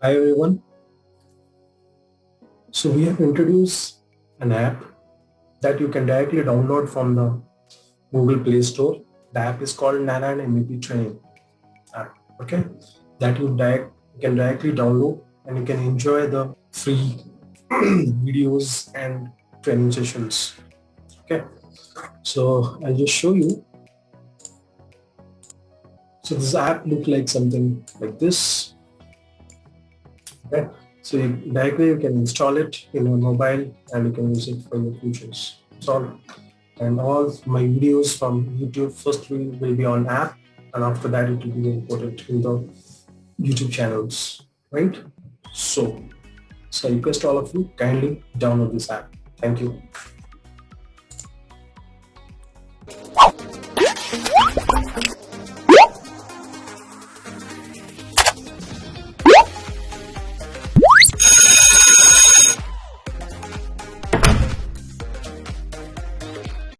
Hi everyone. So we have introduced an app that you can directly download from the Google Play Store. The app is called Nana and MEP Training app. Okay, that you can directly download and you can enjoy the free videos and training sessions. Okay, so I'll just show you. So this app looks like something like this. Okay, so you can install it in your mobile and you can use it for your futures. That's all. And all my videos from YouTube first will be on app, and after that it will be imported in the YouTube channels, right? So I request all of you kindly download this app. Thank you.